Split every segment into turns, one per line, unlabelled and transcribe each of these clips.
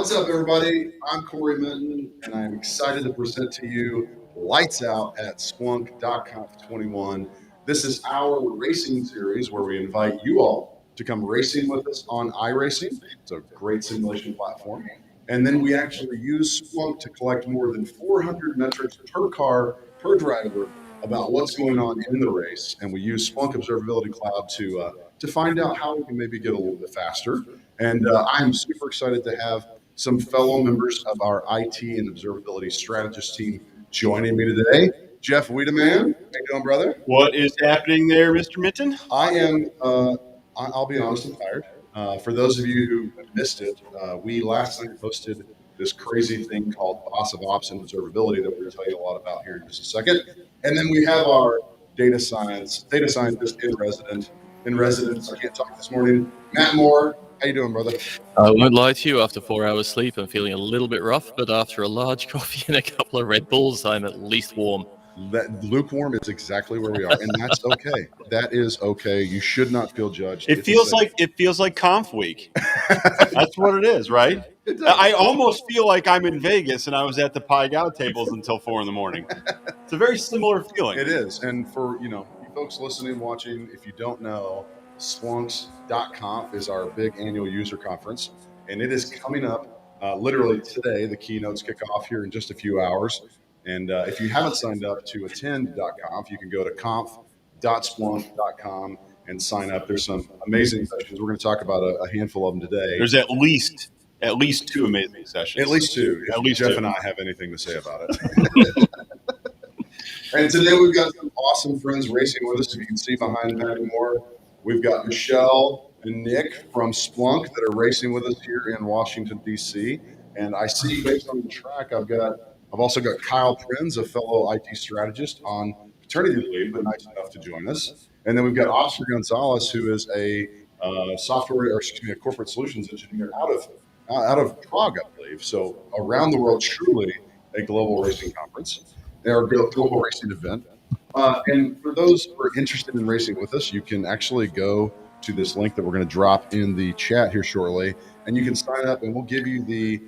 What's up, everybody? I'm Corey Minton, and I'm excited to present to you Lights Out at Splunk.conf21. This is our racing series where we invite you all to come racing with us on iRacing. It's a great simulation platform. And then we actually use Splunk to collect more than 400 metrics per car, per driver, about what's going on in the race. And we use Splunk Observability Cloud to find out how we can maybe get a little bit faster. And I'm super excited to have some fellow members of our IT and observability strategist team joining me today. Jeff Wiedemann, how you doing, brother?
What is happening there, Mr. Minton?
I am, I'll be honest, I'm tired. For those of you who missed it, we last night hosted this crazy thing called Boss of Ops and Observability that we're going to tell you a lot about here in just a second. And then we have our data scientist in residence. I can't talk this morning. Matt Moore, how you doing, brother?
I won't lie to you, after 4 hours sleep, I'm feeling a little bit rough, but after a large coffee and a couple of Red Bulls, I'm at least warm.
That lukewarm is exactly where we are, and that's okay. That is okay. You should not feel judged.
It feels like Conf Week. That's what it is, right? I almost feel like I'm in Vegas and I was at the Pi Gow tables until 4 a.m. It's a very similar feeling.
It is, and for you folks listening, watching, if you don't know, Splunks.conf is our big annual user conference, and it is coming up literally today. The keynotes kick off here in just a few hours. And if you haven't signed up to attend.conf, you can go to conf.splunk.com and sign up. There's some amazing sessions. We're going to talk about a handful of them today.
There's at least 2 amazing sessions.
At least 2.
At least
Jeff
2.
and I have anything to say about it. And today we've got some awesome friends racing with us. If you can see behind Matt Moore, we've got Michelle and Nick from Splunk that are racing with us here in Washington, D.C. And I see based on the track, I've also got Kyle Prinz, a fellow IT strategist on paternity leave, but nice enough to join us. And then we've got Oscar Gonzalez, who is a corporate solutions engineer out of Prague, I believe. So around the world, truly a global racing conference, or global racing event. And for those who are interested in racing with us, you can actually go to this link that we're going to drop in the chat here shortly, and you can sign up, and we'll give you the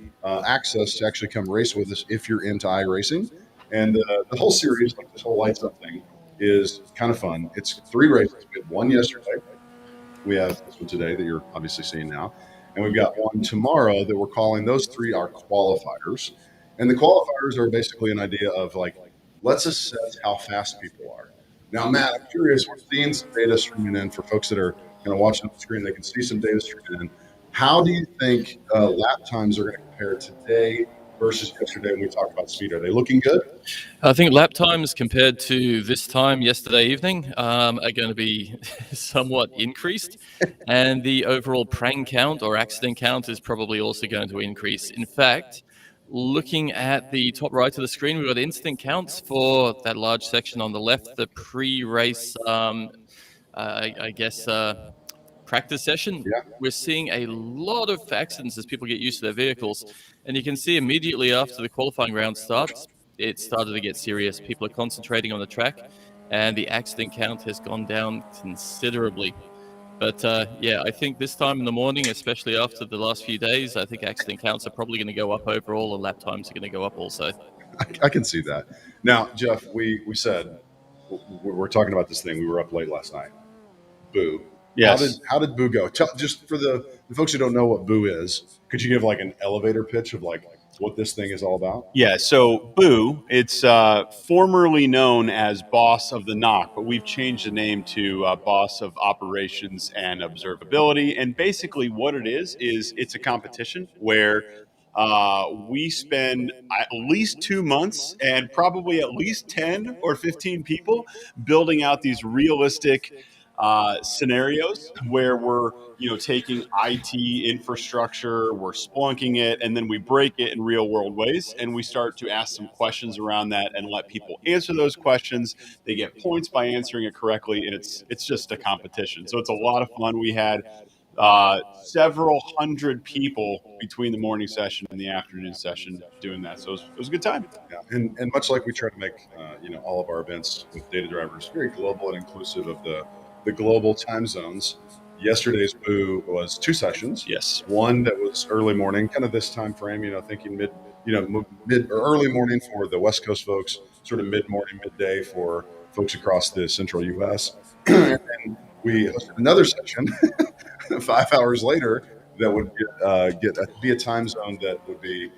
access to actually come race with us if you're into iRacing. And the whole series, like this whole Lights Up thing, is kind of fun. It's 3 races. We had one yesterday. We have this one today that you're obviously seeing now. And we've got one tomorrow that we're calling, those 3 are qualifiers. And the qualifiers are basically an idea of let's assess how fast people are. Now, Matt, I'm curious, we're seeing some data streaming in for folks that are watching the screen. They can see some data streaming in. How do you think lap times are going to compare today versus yesterday when we talked about speed? Are they looking good?
I think lap times compared to this time yesterday evening are going to be somewhat increased, and the overall prang count or accident count is probably also going to increase. In fact, looking at the top right of the screen, we've got incident counts for that large section on the left, the pre-race, practice session.
Yeah.
We're seeing a lot of accidents as people get used to their vehicles, and you can see immediately after the qualifying round starts, it started to get serious. People are concentrating on the track, and the accident count has gone down considerably. But I think this time in the morning, especially after the last few days, I think accident counts are probably going to go up overall, and lap times are going to go up also.
I can see that. Now, Jeff, we said we're talking about this thing. We were up late last night. Boo.
Yes.
How did Boo go? Just for the folks who don't know what Boo is, could you give an elevator pitch of what this thing is all about?
Yeah, so Boo, it's formerly known as Boss of the NOC, but we've changed the name to Boss of Operations and Observability. And basically what it is it's a competition where we spend at least 2 months and probably at least 10 or 15 people building out these realistic scenarios where we're taking IT infrastructure, we're splunking it, and then we break it in real world ways, and we start to ask some questions around that and let people answer those questions. They get points by answering it correctly, and it's just a competition. So it's a lot of fun. We had several hundred people between the morning session and the afternoon session doing that. So it was a good time.
Yeah, and much like we try to make all of our events with data drivers very global and inclusive of the global time zones, Yesterday's boo was 2 sessions.
Yes.
One that was early morning, kind of this time frame, thinking mid or early morning for the West Coast folks, sort of mid morning, midday for folks across the central U.S. And then we hosted another session 5 hours later that would be a time zone that would be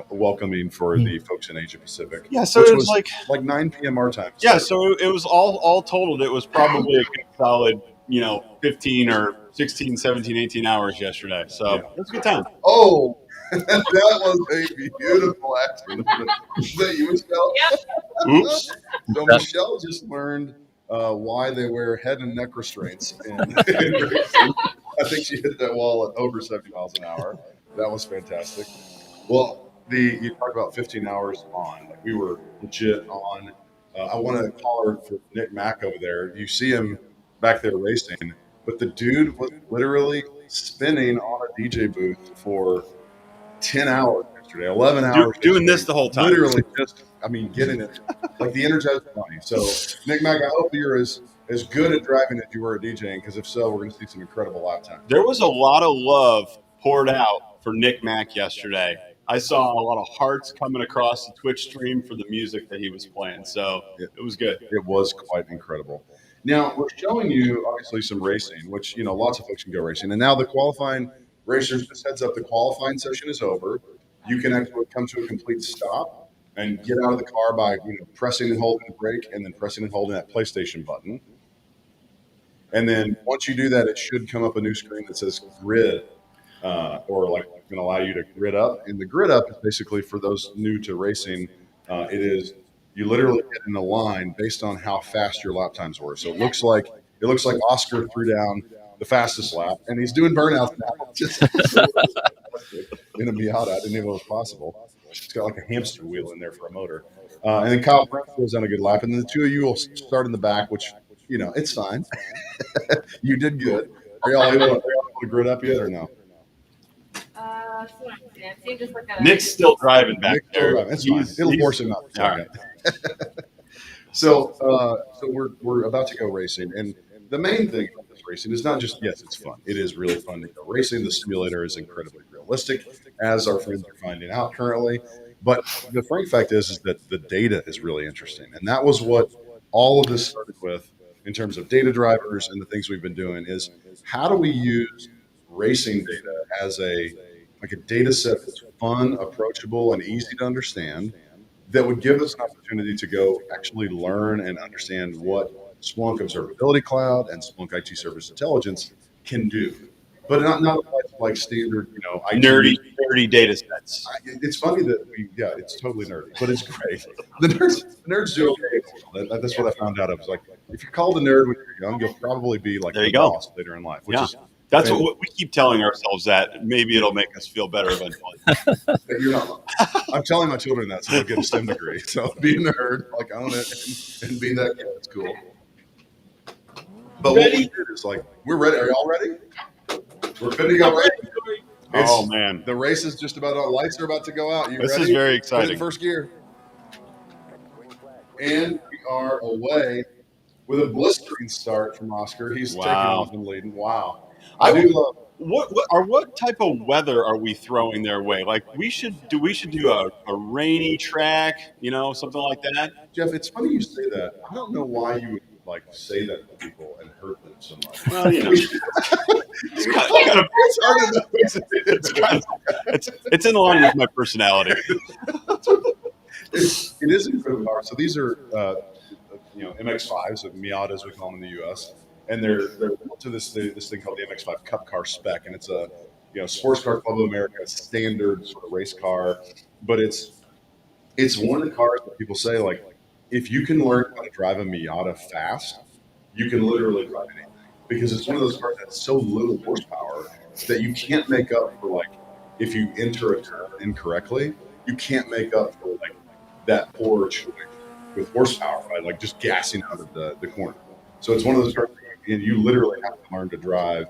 welcoming for the folks in Asia Pacific.
Yeah, so
which
it was
like 9 p.m. our time.
Yeah, so it was all totaled, it was probably a good solid, 15 or 16, 17, 18 hours yesterday. So it was a good time.
Oh, that was a beautiful accident. Is that you, Michelle?
Oops.
So Michelle just learned why they wear head and neck restraints in racing. I think she hit that wall at over 70 miles an hour. That was fantastic. Well, you talked about 15 hours on. Like, we were legit on. I want to call her for Nick Mack over there. You see him back there racing, but the dude was literally spinning on a DJ booth for 10 hours yesterday, 11 hours.
Doing this the whole time.
Literally just, getting it like the Energizer Bunny. So, Nick Mack, I hope you're as good at driving as you were at DJing, because if so, we're going to see some incredible lap times.
There was a lot of love poured out for Nick Mack yesterday. I saw a lot of hearts coming across the Twitch stream for the music that he was playing. So it was good.
It was quite incredible. Now, we're showing you, obviously, some racing, which, lots of folks can go racing. And now the qualifying racers, just heads up, the qualifying session is over. You can actually come to a complete stop and get out of the car by pressing and holding the brake, and then pressing and holding that PlayStation button. And then once you do that, it should come up a new screen that says grid, or like going to allow you to grid up. And the grid up is basically, for those new to racing, it is you literally get in a line based on how fast your lap times were. So it looks like Oscar threw down the fastest lap, and he's doing burnouts now. Just in a Miata, I didn't even know it was possible. It's got like a hamster wheel in there for a motor. And then Kyle Brent goes on a good lap, and then the two of you will start in the back, which it's fine. You did good. Are y'all able to grid up yet or no?
Nick's still driving back there.
It's fine. It'll force him out. All right. So we're about to go racing, and the main thing about this racing is not just, yes, it's fun. It is really fun to go racing. The simulator is incredibly realistic, as our friends are finding out currently. But the frank fact is that the data is really interesting, and that was what all of this started with in terms of data drivers and the things we've been doing. Is how do we use racing data as a data set that's fun, approachable, and easy to understand, that would give us an opportunity to go actually learn and understand what Splunk Observability Cloud and Splunk IT Service Intelligence can do. But not like standard, IT.
Nerdy data sets.
It's funny that it's totally nerdy, but it's great. The nerds do okay. That's what I found out. I was like, if you're called a nerd when you're young, you'll probably be like the boss later in life. Which is
that's what we keep telling ourselves, that maybe it'll make us feel better eventually.
You're not. I'm telling my children that, so they'll get a STEM degree. So be a nerd, own it, and be that kid. It's cool. But what we did is we're ready. Are y'all ready? We're finna to go racing.
Oh man,
the race is just about on. Lights are about to go out.
This is very exciting.
First gear, and we are away with a blistering start from Oscar. He's taking off and leading. Wow. I do love.
What type of weather are we throwing their way? We should do a rainy track, something like that.
Jeff, it's funny you say that. I don't know why you would say that to people and hurt them so much.
Well, it's in line with my personality.
It is incredibly hard. So these are MX5s, Miatas we call them in the U.S. And they're to this thing called the MX5 Cup Car Spec, and it's a Sports Car Club of America standard sort of race car. But it's one of the cars that people say, if you can learn how to drive a Miata fast, you can literally drive anything, because it's one of those cars that's so little horsepower that you can't make up for if you enter a turn incorrectly, you can't make up for that poor choice with horsepower, right? Just gassing out of the corner. So it's one of those cars. And you literally have to learn to drive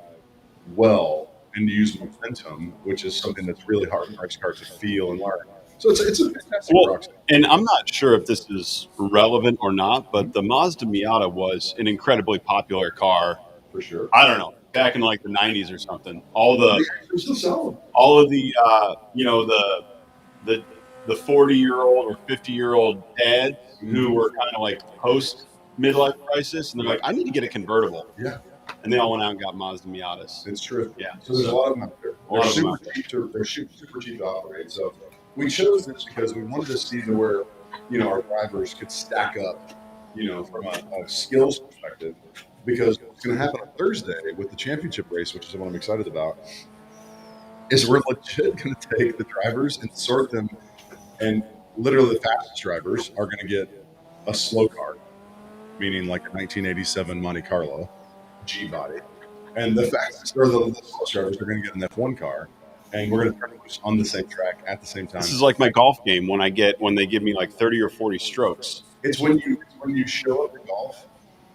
well and use momentum, which is something that's really hard in race cars to feel and learn. So it's a fantastic rock.
And I'm not sure if this is relevant or not, but the Mazda Miata was an incredibly popular car.
For sure.
I don't know, back in like the 90s or something. All the
They're still selling.
all of the the 40-year-old or 50-year-old dads who were kind of like post midlife crisis, and they're like, I need to get a convertible.
Yeah,
And they all went out and got Mazda Miatas.
it's true.
Yeah.
So there's a lot of them out there.
A lot
They're
of them
super
out there.
cheap to super cheap to operate. So we chose this because we wanted to see where our drivers could stack up, from a skills perspective. Because what's going to happen on Thursday with the championship race, which is what I'm excited about, is we're legit going to take the drivers and sort them, and literally the fastest drivers are going to get a slow car, meaning like a 1987 Monte Carlo G body, and the fastest or the slowest drivers are going to get an F1 car, and we're going to turn loose on the same track at the same time.
This is like my golf game when they give me like 30 or 40 strokes.
It's when you show up at golf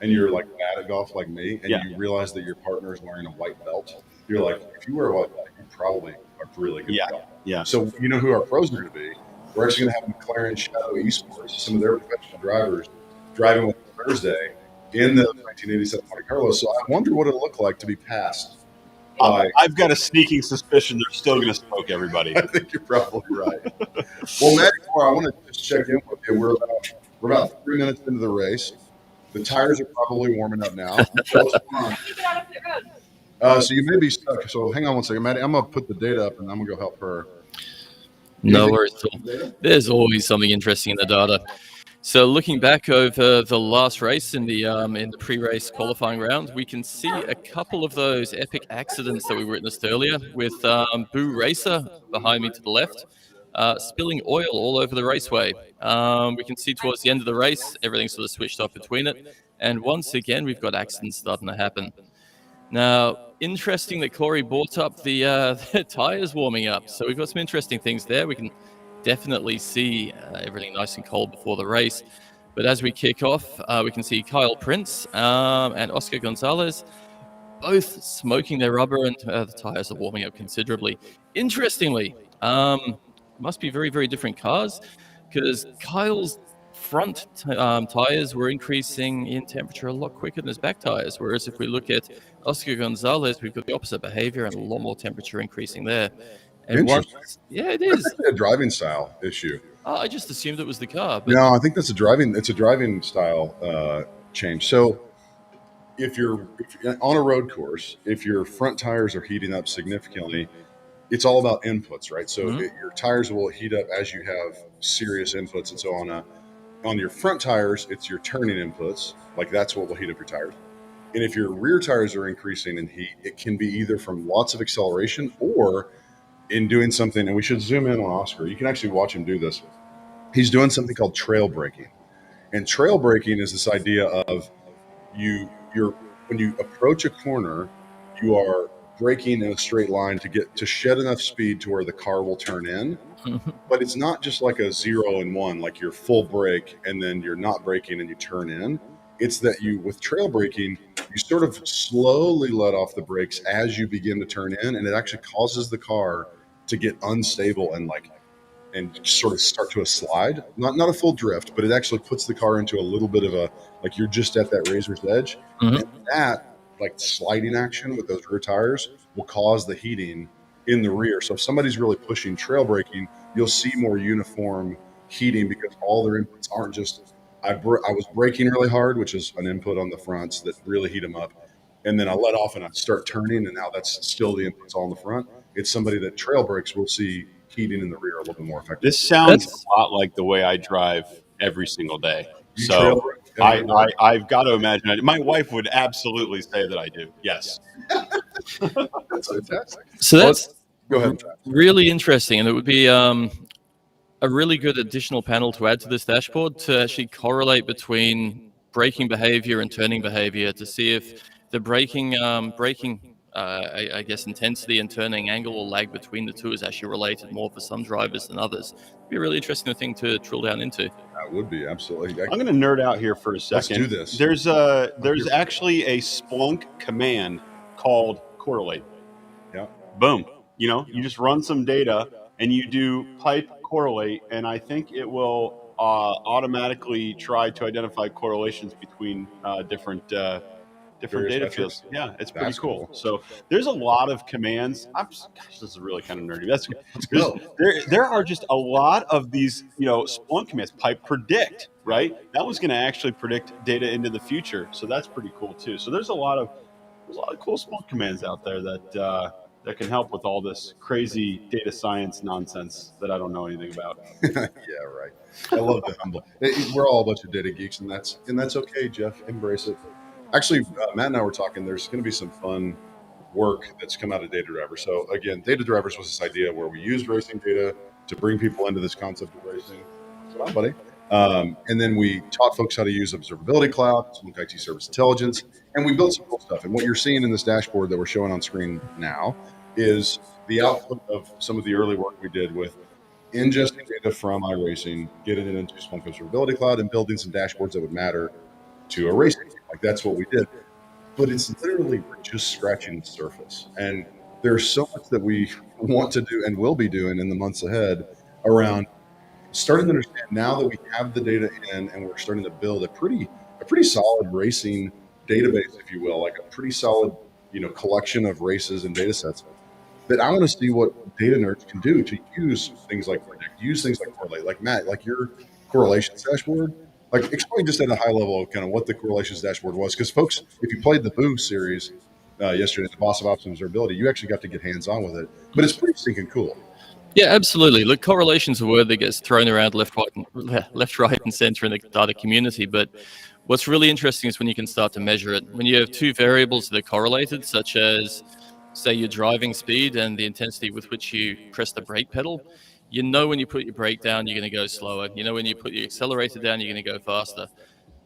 and you're like bad at golf like me, and
Yeah.
you realize that your partner is wearing a white belt. You're like, if you wear a white belt, you probably are really good at golf.
Yeah.
So you know who our pros are going to be? We're actually going to have McLaren Shadow Esports, some of their professional drivers, driving with us Thursday in the 1987 Monte Carlo. So I wonder what it'll look like to be passed by.
I've got a sneaking suspicion they're still going to smoke everybody.
I think you're probably right. Well, Matt, I want to just check in with you. We're about 3 minutes into the race. The tires are probably warming up now. What's going on? So you may be stuck. So hang on one second, Maddie. I'm going to put the data up, and I'm going to go help her.
No worries at all. There's always something interesting in the data. So looking back over the last race in the pre-race qualifying round, we can see a couple of those epic accidents that we witnessed earlier with Boo Racer behind me to the left, spilling oil all over the raceway. We can see towards the end of the race, everything sort of switched off between it. And once again, we've got accidents starting to happen. Now, interesting that Corey brought up the tires warming up. So we've got some interesting things there. We can definitely see everything nice and cold before the race. But as we kick off, we can see Kyle Prince and Oscar Gonzalez both smoking their rubber, and the tires are warming up considerably. Interestingly, must be very, very different cars, because Kyle's front tires were increasing in temperature a lot quicker than his back tires. Whereas if we look at Oscar Gonzalez, we've got the opposite behavior and a lot more temperature increasing there. And yeah, it is
a driving style issue.
I just assumed it was the car. But
No, I think that's a driving style change. So if you're on a road course, if your front tires are heating up significantly, it's all about inputs, right? So your tires will heat up as you have serious inputs. And so on your front tires, it's your turning inputs. Like that's what will heat up your tires. And if your rear tires are increasing in heat, it can be either from lots of acceleration or in doing something. And we should zoom in on Oscar. You can actually watch him do this. He's doing something called trail braking. And trail braking is this idea of when you approach a corner, you are braking in a straight line to shed enough speed to where the car will turn in. But it's not just like a 0 and 1, like you're full brake and then you're not braking and you turn in. It's that with trail braking, you sort of slowly let off the brakes as you begin to turn in, and it actually causes the car to get unstable and sort of start to a slide. Not a full drift, but it actually puts the car into a little bit of like you're just at that razor's edge. And that like sliding action with those rear tires will cause the heating in the rear. So if somebody's really pushing trail braking, you'll see more uniform heating because all their inputs aren't just I was braking really hard, which is an input on the fronts that really heat them up. And then I let off and I start turning, and now that's still the inputs all in the front. It's somebody that trail brakes will see heating in the rear a little bit more effective.
This sounds a lot like the way I drive every single day. So I've got to imagine. My wife would absolutely say that I do. Yes.
That's fantastic.
So that's
Go ahead.
really interesting, and it would be a really good additional panel to add to this dashboard to actually correlate between braking behavior and turning behavior to see if the braking I guess intensity and turning angle or lag between the two is actually related more for some drivers than others. It'd be a really interesting thing to drill down into.
That would be absolutely.
I'm going to nerd out here for a second.
Let's do this.
There's actually a Splunk command called correlate.
Yeah.
Boom. You just run some data and you do pipe correlate, and I think it will automatically try to identify correlations between different different
various
data
metrics.
fields. Yeah, it's pretty
That's
cool.
cool.
So there's a lot of commands. Gosh, this is really kind of nerdy.
Let's
There's
go.
there are just a lot of these, Splunk commands. Pipe predict, right? That one's going to actually predict data into the future. So that's pretty cool too. So there's a lot of cool Splunk commands out there that can help with all this crazy data science nonsense that I don't know anything about.
Yeah, right. I love the humble. We're all a bunch of data geeks, and that's okay, Jeff. Embrace it. Actually, Matt and I were talking. There's going to be some fun work that's come out of Data Driver. So again, Data Drivers was this idea where we used racing data to bring people into this concept of racing. So, hi, buddy. And then we taught folks how to use Observability Cloud, Splunk IT Service Intelligence, and we built some cool stuff. And what you're seeing in this dashboard that we're showing on screen now is the output of some of the early work we did with ingesting data from iRacing, getting it into Splunk Observability Cloud, and building some dashboards that would matter to a racing team. Like that's what we did. But it's literally we're just scratching the surface. And there's so much that we want to do and will be doing in the months ahead around starting to understand now that we have the data in and we're starting to build a pretty solid racing database, if you will, like a pretty solid, collection of races and data sets that I want to see what data nerds can do to use things like predict, use things like correlate, like Matt, like your correlations dashboard. Like explain just at a high level kind of what the correlations dashboard was, because folks, if you played the Boo series yesterday, the Boss of Ops Observability, you actually got to get hands on with it, but it's pretty stinking cool.
Yeah, absolutely. Look, correlation's a word that gets thrown around left, right, and center in the data community. But what's really interesting is when you can start to measure it. When you have two variables that are correlated, such as, say, your driving speed and the intensity with which you press the brake pedal, you know when you put your brake down, you're going to go slower. You know when you put your accelerator down, you're going to go faster.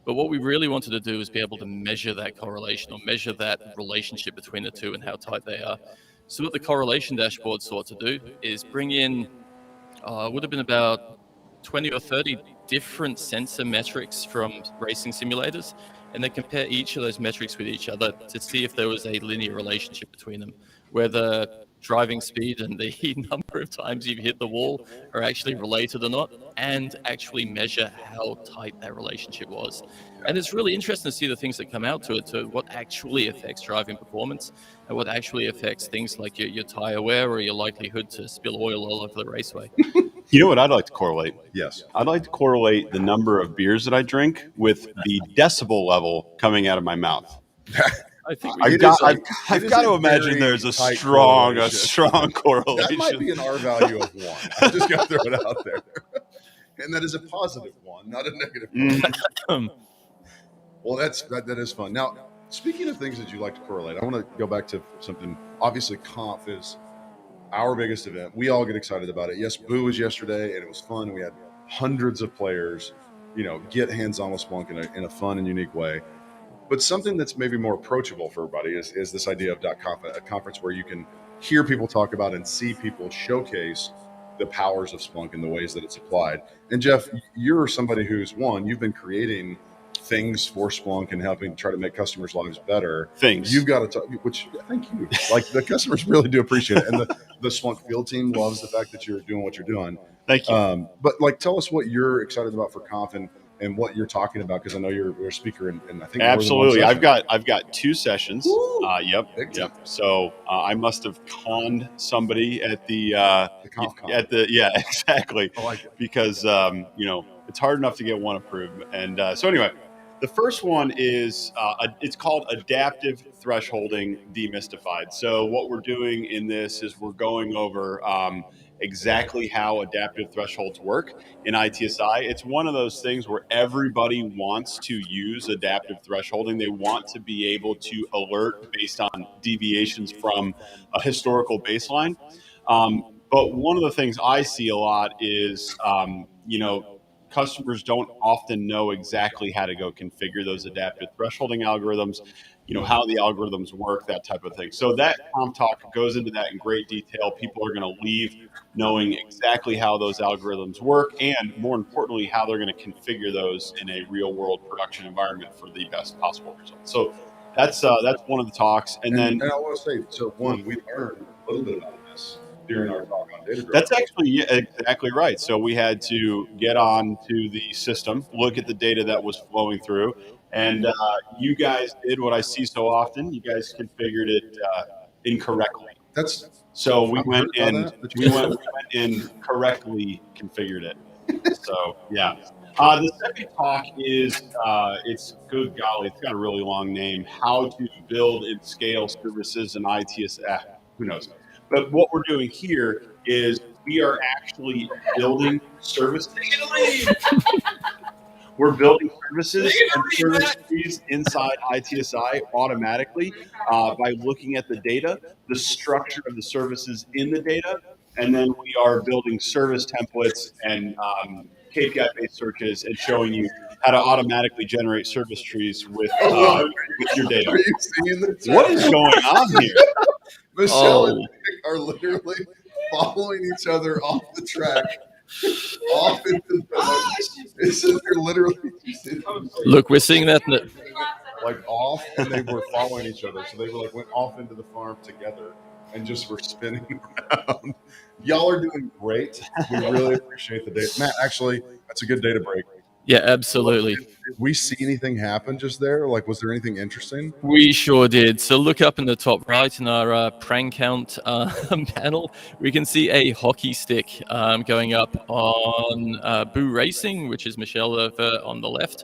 But what we really wanted to do is be able to measure that correlation or measure that relationship between the two and how tight they are. So what the correlation dashboard sought to do is bring in, would have been about 20 or 30 different sensor metrics from racing simulators, and then compare each of those metrics with each other to see if there was a linear relationship between them, whether driving speed and the number of times you've hit the wall are actually related or not, and actually measure how tight that relationship was. And it's really interesting to see the things that come out to it, to what actually affects driving performance and what actually affects things like your tire wear or your likelihood to spill oil all over the raceway.
You know what I'd like to correlate?
Yes.
I'd like to correlate the number of beers that I drink with the decibel level coming out of my mouth.
I think
I've
It
got,
is a-
I've,
it
I've
is
got
a
to imagine
very
there's a
tight
strong
correlation.
correlation.
That might be an R value of 1. I'm just going to throw it out there. And that is a positive 1, not a negative 1. Well, that is fun. Now, speaking of things that you like to correlate, I want to go back to something. Obviously, Conf is our biggest event. We all get excited about it. Yes, Boo was yesterday, and it was fun. We had hundreds of players, get hands-on with Splunk in a fun and unique way. But something that's maybe more approachable for everybody is this idea of .conf, a conference where you can hear people talk about and see people showcase the powers of Splunk and the ways that it's applied. And Jeff, you're somebody you've been creating things for Splunk and helping try to make customers' lives better.
Things.
You've got to talk, which thank you. Like the customers really do appreciate it. And the Splunk field team loves the fact that you're doing what you're doing.
Thank you.
But like, tell us what you're excited about for Conf and what you're talking about, because I know you're a speaker and I think
Absolutely.
more than one session.
I've got 2 sessions. Yep.
Big time.
So I must have conned somebody at the
Conf.
yeah, exactly.
I like it.
Because it's hard enough to get one approved. And so anyway, the first one is it's called adaptive thresholding demystified. So what we're doing in this is we're going over exactly how adaptive thresholds work in ITSI. It's one of those things where everybody wants to use adaptive thresholding. They want to be able to alert based on deviations from a historical baseline. But one of the things I see a lot is, customers don't often know exactly how to go configure those adaptive thresholding algorithms, how the algorithms work, that type of thing. So that Conf talk goes into that in great detail. People are going to leave knowing exactly how those algorithms work, and more importantly, how they're going to configure those in a real world production environment for the best possible results. So that's one of the talks. And then
I want to say, so one, we learned a little bit about this during our talk on data.
That's actually exactly right. So we had to get on to the system, look at the data that was flowing through, And you guys did what I see so often. You guys configured it incorrectly. So we went and correctly configured it. So yeah. The second talk is it's good golly, it's got a really long name. How to build and scale services and ITS. Who knows? But what we're doing here is we are actually building services. We're building services and service trees inside ITSI automatically by looking at the data, the structure of the services in the data, and then we are building service templates and KPI-based searches and showing you how to automatically generate service trees with your data.
Are you seeing this?
What is going on here?
Michelle and Nick are literally following each other off the track. Off into they're literally
Look, we're seeing that.
Like off, and they were following each other. So they were like went off into the farm together and just were spinning around. Y'all are doing great. We really appreciate the data. Matt, actually, that's a good data break.
Yeah, absolutely.
Did we see anything happen just there? Like, was there anything interesting?
We sure did. So look up in the top right in our prank count panel, we can see a hockey stick going up on Boo Racing, which is Michelle over on the left,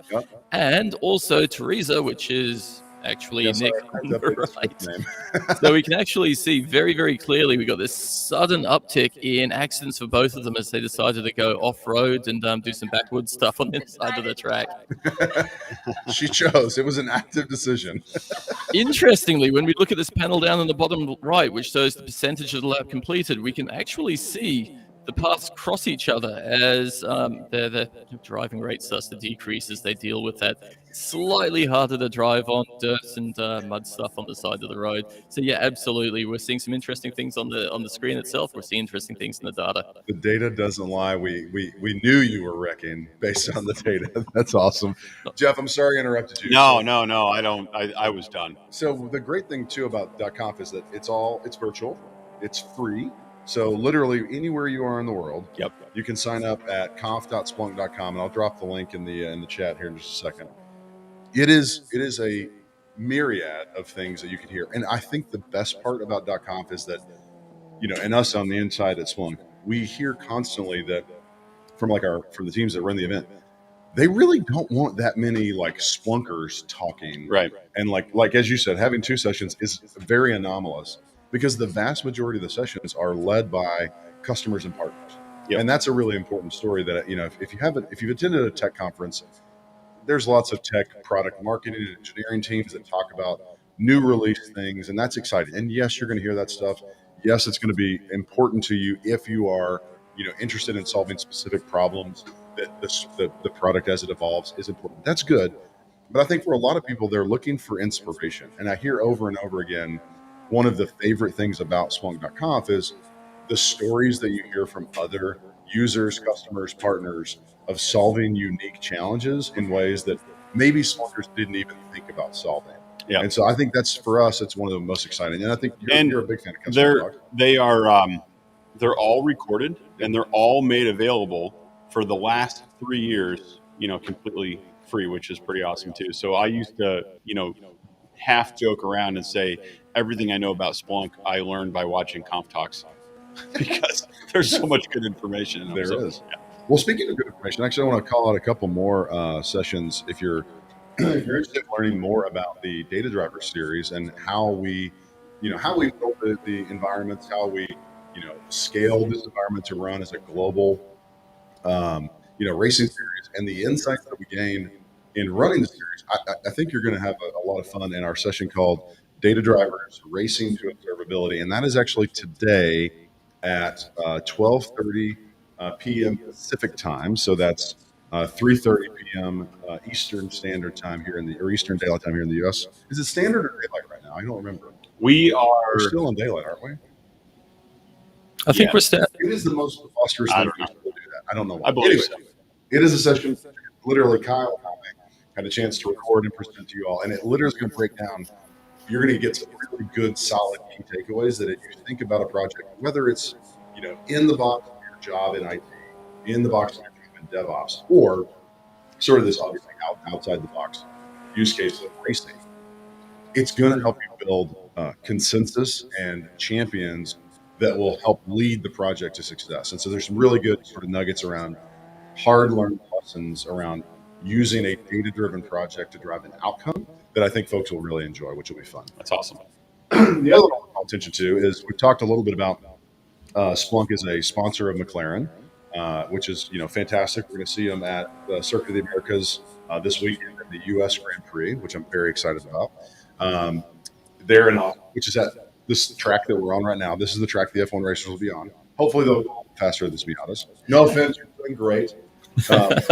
and also Teresa, which is actually Nick on the right. So we can actually see very, very clearly we got this sudden uptick in accidents for both of them as they decided to go off-road and do some backwoods stuff on the inside of the track.
She chose. It was an active decision.
Interestingly, when we look at this panel down on the bottom right, which shows the percentage of the lap completed, we can actually see the paths cross each other as their driving rate starts to decrease as they deal with that slightly harder to drive on dirt and mud stuff on the side of the road. So yeah, absolutely, we're seeing some interesting things on the screen itself. We're seeing interesting things in the data.
The data doesn't lie. We knew you were wrecking based on the data. That's awesome. Jeff, I'm sorry I interrupted you.
No, I don't. I was done.
So the great thing too about .conf is that it's virtual, it's free. So literally anywhere you are in the world, you can sign up at conf.splunk.com, and I'll drop the link in the chat here in just a second. It is a myriad of things that you can hear, and I think the best part about .conf is that, and us on the inside at Splunk, we hear constantly that from the teams that run the event, they really don't want that many like Splunkers talking,
right?
And like as you said, having two sessions is very anomalous, because the vast majority of the sessions are led by customers and partners. And that's a really important story that, if you've attended a tech conference, there's lots of tech product marketing and engineering teams that talk about new release things, and that's exciting. And yes, you're going to hear that stuff. Yes, it's going to be important to you if you are, interested in solving specific problems. That the product as it evolves is important. That's good. But I think for a lot of people, they're looking for inspiration. And I hear over and over again, one of the favorite things about Splunk.conf is the stories that you hear from other users, customers, partners of solving unique challenges in ways that maybe Splunkers didn't even think about solving.
Yeah.
And so I think that's, for us, it's one of the most exciting. And I think you're a big fan of customer talk.
They're all recorded and they're all made available for the last 3 years, completely free, which is pretty awesome too. So I used to, half joke around and say everything I know about Splunk I learned by watching Conf Talks, because there's so much good information in them.
There is. Yeah. Well, speaking of good information, actually I want to call out a couple more sessions if you're interested in learning more about the Data Driver series and how we built the environments, how we scale this environment to run as a global racing series, and the insights that we gain in running the series. I think you're going to have a lot of fun in our session called Data Drivers Racing to Observability, and that is actually today at 12:30 p.m. Pacific time. So that's 3:30 p.m. Eastern Standard Time here Eastern Daylight Time here in the U.S. Is it Standard or Daylight right now? I don't remember.
We're
still in Daylight, aren't we?
I think we're still.
It is the most preposterous thing to do that. I don't know why.
I believe so.
It is a session. Literally, Kyle and I had a chance to record and present to you all, and it literally is going to break down. You're going to get some really good, solid key takeaways that if you think about a project, whether it's in the box of your job in IT, in the box of your job in DevOps, or sort of this obviously outside the box use case of racing, it's going to help you build consensus and champions that will help lead the project to success. And so there's some really good sort of nuggets around hard learned lessons around using a data-driven project to drive an outcome that I think folks will really enjoy, which will be fun.
That's awesome.
The other one I'll call attention to is we talked a little bit about Splunk is a sponsor of McLaren, which is fantastic. We're going to see them at the Circuit of the Americas this weekend at the U.S. Grand Prix, which I'm very excited about. They're in Austin, which is at this track that we're on right now. This is the track the F1 racers will be on. Hopefully they'll go faster than Miatas. No offense, you're doing great. But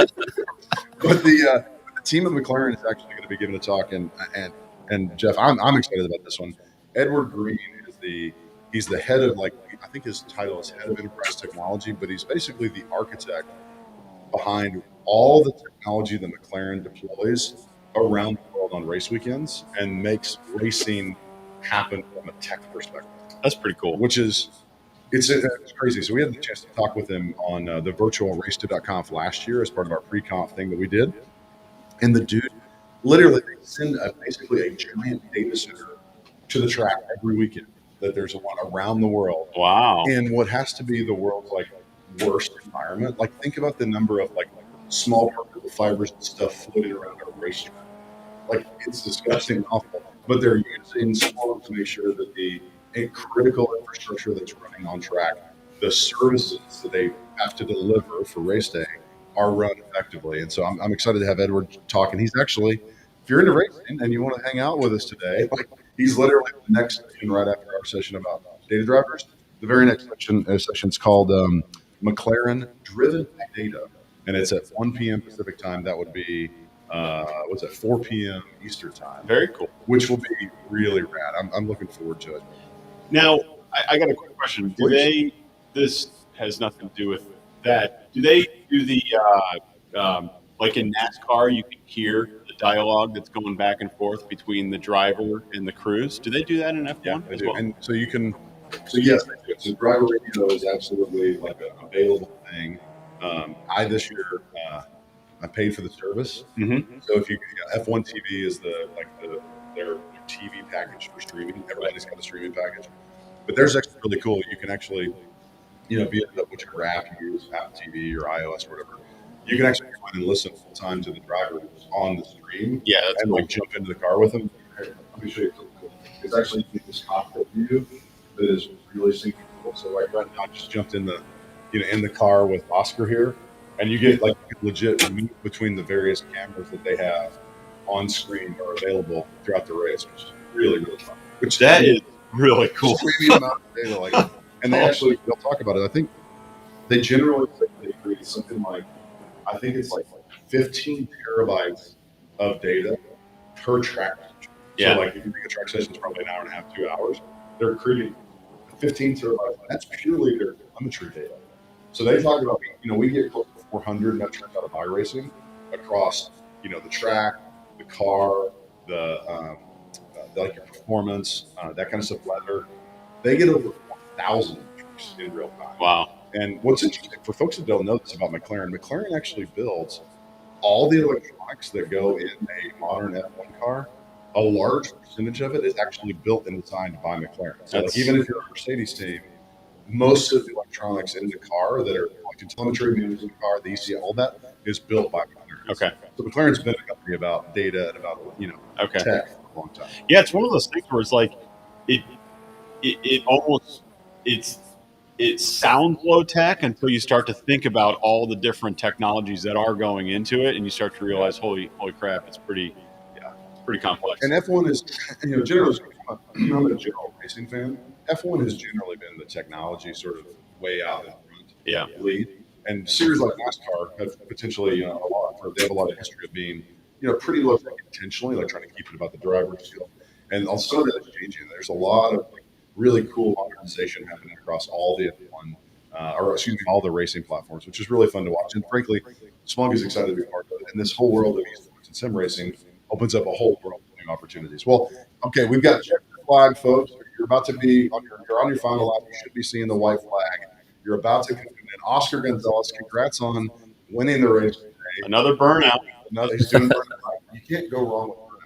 the team at McLaren is actually going to be giving a talk, and Jeff, I'm excited about this one. Edward Green he's the head of, I think his title is head of enterprise technology, but he's basically the architect behind all the technology that McLaren deploys around the world on race weekends and makes racing happen from a tech perspective.
That's pretty cool.
Which is it's crazy. So we had the chance to talk with him on the virtual race2.conf last year as part of our pre-conf thing that we did. And the dude, literally, they send basically a giant data center to the track every weekend. That there's one around the world.
Wow.
In what has to be the world's worst environment. Think about the number of small particle fibers and stuff floating around our racetrack. It's disgusting and awful. But they're using Splunk to make sure that the critical infrastructure that's running on track, the services that they have to deliver for race day, are run effectively. And so I'm excited to have Edward talk. And he's actually, if you're into racing and you want to hang out with us today, he's literally the next section right after our session about data drivers. The very next section is called McLaren Driven by Data, and it's at 1 p.m. Pacific time. That would be 4 p.m. Eastern time.
Very cool.
Which will be really rad. I'm looking forward to it.
Now, I got a quick question. This has nothing to do with that. Do they do the like in NASCAR? You can hear the dialogue that's going back and forth between the driver and the crews. Do they do that in F1
Yeah, they
as
do.
well?
And so you can. So yes, they do. So driver radio is absolutely an available thing. This year I paid for the service.
Mm-hmm.
So if F1 TV is their TV package for streaming. Everybody's got a streaming package, but there's actually really cool. You can actually via whichever app you use, Apple TV or iOS or whatever. You can actually go in and listen full time to the driver on the stream.
Yeah, that's
and
cool.
jump into the car with them. Let me show you something cool. It's actually this cockpit view that is really cool. So right now, I just jumped in the car with Oscar here, and you get legit meet between the various cameras that they have on screen or available throughout the race, which is really really fun. Which
That is really cool.
Premium amount of data, and they'll talk about it. I think they generally say they create something I think it's 15 terabytes of data per track.
Yeah.
So if you think a track session is probably an hour and a half, 2 hours, they're creating 15 terabytes. That's purely their telemetry data. So they talk about, we get close to 400 metrics out of iRacing across, the track, the car, your performance, that kind of stuff, weather. They get over 1,000 metrics in real time.
Wow.
And what's interesting for folks that don't know this about McLaren actually builds all the electronics that go in a modern F1 car. A large percentage of it is actually built and designed by McLaren. So even if you're a Mercedes team, most of the electronics in the car that are the telemetry units in the car, the ECU, all that is built by McLaren.
Okay.
So McLaren's been a company about data and about tech for a long time.
Yeah, it's one of those things where it's it almost it sounds low tech until you start to think about all the different technologies that are going into it, and you start to realize, holy crap, it's pretty complex.
And F1 is, generally, I'm a general racing fan. F1 has generally been the technology sort of way out in front, lead. And series like NASCAR have potentially, they have a lot of history of being, pretty low tech intentionally, trying to keep it about the driver's skill. And also that's changing. There's a lot of really cool modernization happening across all the F1, all the racing platforms, which is really fun to watch. And frankly, Splunk is excited to be part of it. And this whole world of esports and sim racing opens up a whole world of new opportunities. Well, okay, we've got check the flag, folks. You're about to be you're on your final lap. You should be seeing the white flag. You're about to come in. Oscar Gonzalez, congrats on winning the race today.
Another burnout.
He's doing burnout. You can't go wrong with burnout.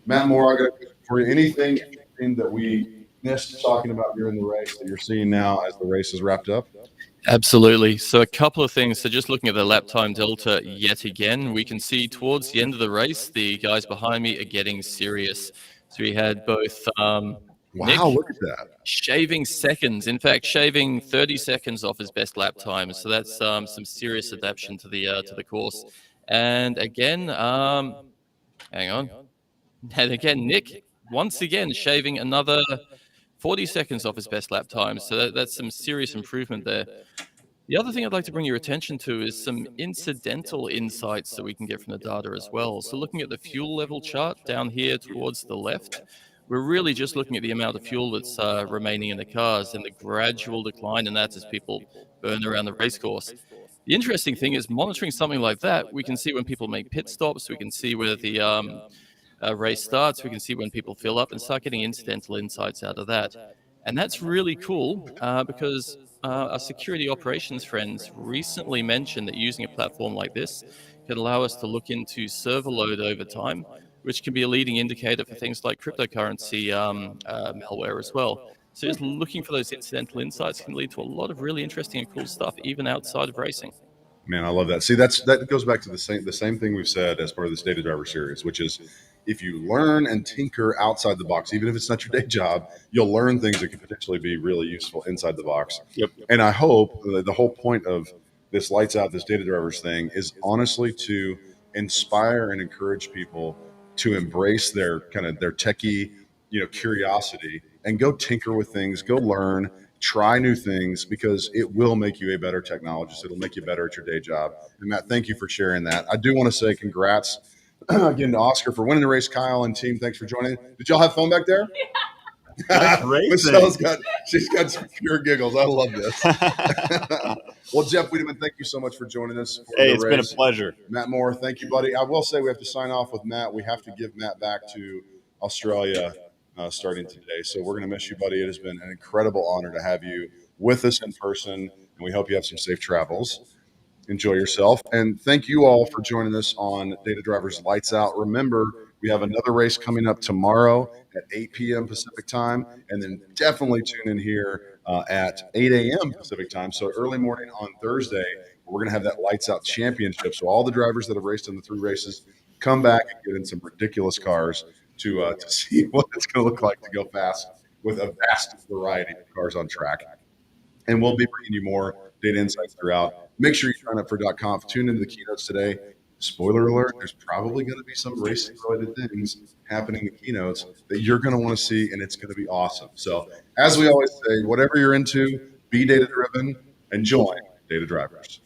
Matt Moore, I got a question for you. Anything interesting that we missed talking about during the race that you're seeing now as the race is wrapped up?
Absolutely. So a couple of things. So just looking at the lap time delta yet again, we can see towards the end of the race, the guys behind me are getting serious. So we had both Nick
Wow, look at that.
shaving seconds. In fact, shaving 30 seconds off his best lap time. So that's some serious adaptation to the course. And again, hang on. And again, Nick once again shaving another 40 seconds off his best lap time. So that's some serious improvement there. The other thing I'd like to bring your attention to is some incidental insights that we can get from the data as well. So looking at the fuel level chart down here towards the left, we're really just looking at the amount of fuel that's remaining in the cars and the gradual decline in that as people burn around the race course. The interesting thing is monitoring something like that, we can see when people make pit stops, we can see where the race starts, we can see when people fill up and start getting incidental insights out of that. And that's really cool because our security operations friends recently mentioned that using a platform like this can allow us to look into server load over time, which can be a leading indicator for things like cryptocurrency malware as well. So just looking for those incidental insights can lead to a lot of really interesting and cool stuff, even outside of racing.
Man, I love that. See, that goes back to the same thing we've said as part of this data driver series, which is if you learn and tinker outside the box, even if it's not your day job, you'll learn things that could potentially be really useful inside the box.
Yep.
And I hope the whole point of this lights out, this data drivers thing is honestly to inspire and encourage people to embrace their techie, curiosity and go tinker with things, go learn, try new things because it will make you a better technologist. It'll make you better at your day job. And Matt, thank you for sharing that. I do want to say congrats again to Oscar for winning the race. Kyle and team, thanks for joining. Did y'all have fun back there?
That's racing.
She's got some pure giggles. I love this. Well, Jeff Wiedemann, thank you so much for joining us.
Hey, it's been a pleasure.
Matt Moore, thank you, buddy. I will say we have to sign off with Matt. We have to give Matt back to Australia starting today. So we're going to miss you, buddy. It has been an incredible honor to have you with us in person, and we hope you have some safe travels. Enjoy yourself. And thank you all for joining us on Data Drivers Lights Out. Remember, we have another race coming up tomorrow at 8 p.m. Pacific time, and then definitely tune in here at 8 a.m. Pacific time. So early morning on Thursday, we're going to have that Lights Out Championship. So all the drivers that have raced in the 3 races come back and get in some ridiculous cars to see what it's going to look like to go fast with a vast variety of cars on track. And we'll be bringing you more data insights throughout. Make sure you sign up for .conf. Tune into the keynotes today. Spoiler alert, there's probably going to be some racing-related things happening in the keynotes that you're going to want to see, and it's going to be awesome. So as we always say, whatever you're into, be data-driven and join Data Drivers.